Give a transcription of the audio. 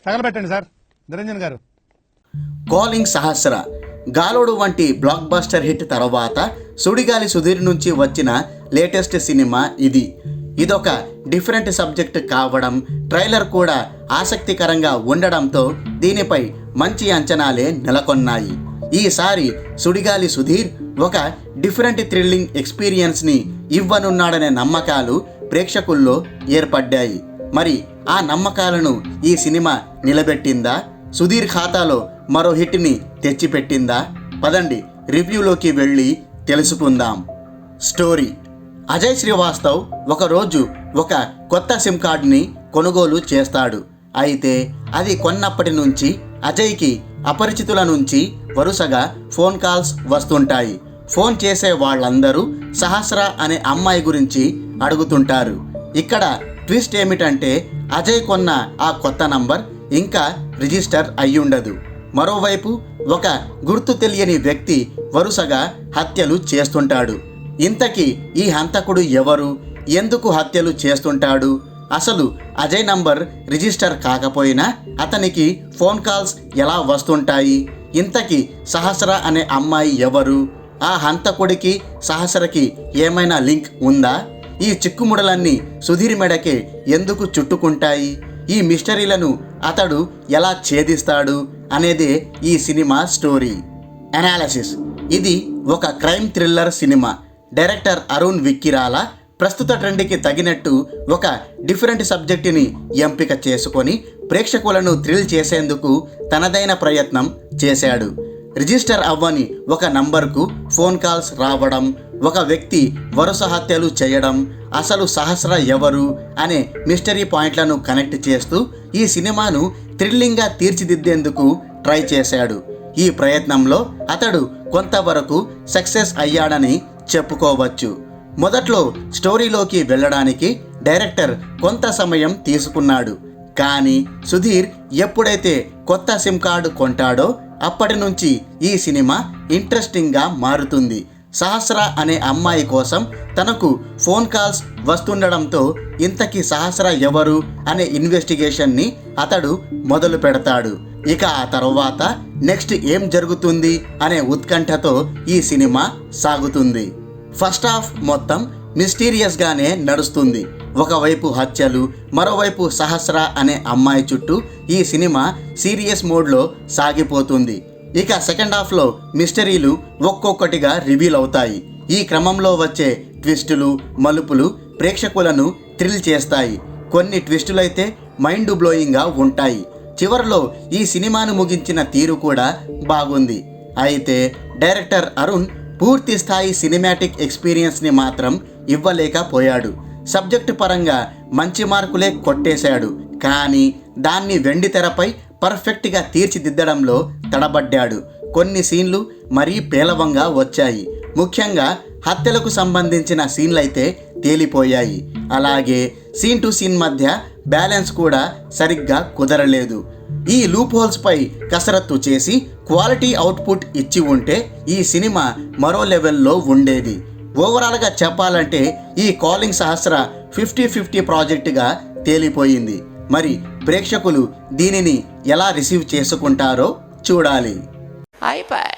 తగలబెట్టండి sir Niranjan గారు. Calling సహస్ర గాలోడు వంటి block buster hit తర్వాత సుడిగాలి సుధీర్ నుంచి వచ్చిన లేటెస్ట్ సినిమా ఇది. ఇదొక డిఫరెంట్ సబ్జెక్ట్ కావడం, ట్రైలర్ కూడా ఆసక్తికరంగా ఉండడంతో దీనిపై మంచి అంచనాలే నెలకొన్నాయి. ఈసారి సుడిగాలి సుధీర్ ఒక డిఫరెంట్ థ్రిల్లింగ్ ఎక్స్పీరియన్స్ని ఇవ్వనున్నాడనే నమ్మకాలు ప్రేక్షకుల్లో ఏర్పడ్డాయి. మరి ఆ నమ్మకాలను ఈ సినిమా నిలబెట్టిందా? సుధీర్ ఖాతాలో మరో హిట్ని తెచ్చిపెట్టిందా? పదండి రివ్యూలోకి వెళ్ళి తెలుసుకుందాం. స్టోరీ: అజయ్ శ్రీవాస్తవ్ ఒకరోజు ఒక కొత్త సిమ్ కార్డ్ని కొనుగోలు చేస్తాడు. అయితే అది కొన్నప్పటి నుంచి అజయ్కి అపరిచితుల నుంచి వరుసగా ఫోన్ కాల్స్ వస్తుంటాయి. ఫోన్ చేసే వాళ్ళందరూ సహస్ర అనే అమ్మాయి గురించి అడుగుతుంటారు. ఇక్కడ ట్విస్ట్ ఏమిటంటే అజయ్ కొన్న ఆ కొత్త నంబర్ ఇంకా రిజిస్టర్ అయ్యుండదు. మరోవైపు ఒక గుర్తు తెలియని వ్యక్తి వరుసగా హత్యలు చేస్తుంటాడు. ఇంతకీ ఈ హంతకుడు ఎవరు? ఎందుకు హత్యలు చేస్తుంటాడు? అసలు అజయ్ నంబర్ రిజిస్టర్ కాకపోయినా అతనికి ఫోన్ కాల్స్ ఎలా వస్తుంటాయి? ఇంతకీ సహస్ర అనే అమ్మాయి ఎవరు? ఆ హంతకుడికి సహస్రకి ఏమైనా లింక్ ఉందా? ఈ చిక్కుముడలన్నీ సుధీర్ మెడకే ఎందుకు చుట్టుకుంటాయి? ఈ మిస్టరీలను అతడు ఎలా ఛేదిస్తాడు అనేదే ఈ సినిమా స్టోరీ. అనాలిసిస్: ఇది ఒక crime thriller cinema. Director Arun Vikkirala ప్రస్తుత ట్రెండ్కి తగినట్టు ఒక డిఫరెంట్ సబ్జెక్టుని ఎంపిక చేసుకొని ప్రేక్షకులను థ్రిల్ చేసేందుకు తనదైన ప్రయత్నం చేశాడు. రిజిస్టర్ అవ్వని ఒక నంబర్కు ఫోన్ కాల్స్ రావడం, ఒక వ్యక్తి వరుస హత్యలు చేయడం, అసలు సహస్ర ఎవరు అనే మిస్టరీ పాయింట్లను కనెక్ట్ చేస్తూ ఈ సినిమాను థ్రిల్లింగ్గా తీర్చిదిద్దేందుకు ట్రై చేశాడు. ఈ ప్రయత్నంలో అతడు కొంతవరకు సక్సెస్ అయ్యాడని చెప్పుకోవచ్చు. మొదట్లో స్టోరీలోకి వెళ్ళడానికి డైరెక్టర్ కొంత సమయం తీసుకున్నాడు. కానీ సుధీర్ ఎప్పుడైతే కొత్త సిమ్ కార్డు కొంటాడో అప్పటి నుంచి ఈ సినిమా ఇంట్రెస్టింగ్గా మారుతుంది. సహస్ర అనే అమ్మాయి కోసం తనకు ఫోన్ కాల్స్ వస్తుండడంతో ఇంతకీ సహస్ర ఎవరు అనే ఇన్వెస్టిగేషన్ని అతడు మొదలు పెడతాడు. ఇక ఆ తర్వాత నెక్స్ట్ ఏం జరుగుతుంది అనే ఉత్కంఠతో ఈ సినిమా సాగుతుంది. ఫస్ట్ హాఫ్ మొత్తం మిస్టీరియస్గానే నడుస్తుంది. ఒకవైపు హత్యలు, మరోవైపు సహస్ర అనే అమ్మాయి చుట్టూ ఈ సినిమా సీరియస్ మోడ్లో సాగిపోతుంది. ఇక సెకండ్ హాఫ్లో మిస్టరీలు ఒక్కొక్కటిగా రివీల్ అవుతాయి. ఈ క్రమంలో వచ్చే ట్విస్టులు, మలుపులు ప్రేక్షకులను థ్రిల్ చేస్తాయి. కొన్ని ట్విస్టులైతే మైండ్ బ్లోయింగ్గా ఉంటాయి. చివరిలో ఈ సినిమాను ముగించిన తీరు కూడా బాగుంది. అయితే డైరెక్టర్ అరుణ్ పూర్తి స్థాయి సినిమాటిక్ ఎక్స్పీరియన్స్ని మాత్రం ఇవ్వలేకపోయాడు. సబ్జెక్టు పరంగా మంచి మార్కులే కొట్టేశాడు, కానీ దాన్ని వెండి తెరపై పర్ఫెక్ట్గా తీర్చిదిద్దడంలో తడబడ్డాడు. కొన్ని సీన్లు మరీ పేలవంగా వచ్చాయి. ముఖ్యంగా హత్యలకు సంబంధించిన సీన్లైతే తేలిపోయాయి. అలాగే సీన్ టు సీన్ మధ్య బ్యాలెన్స్ కూడా సరిగ్గా కుదరలేదు. ఈ లూప్ హోల్స్పై కసరత్తు చేసి క్వాలిటీ అవుట్పుట్ ఇచ్చి ఉంటే ఈ సినిమా మరో లెవెల్లో ఉండేది. ఓవరాల్గా చెప్పాలంటే ఈ కాలింగ్ సహస్ర 50-50 ప్రాజెక్టుగా తేలిపోయింది. మరి ప్రేక్షకులు దీనిని ఎలా రిసీవ్ చేసుకుంటారో చూడాలి. అయిపోయి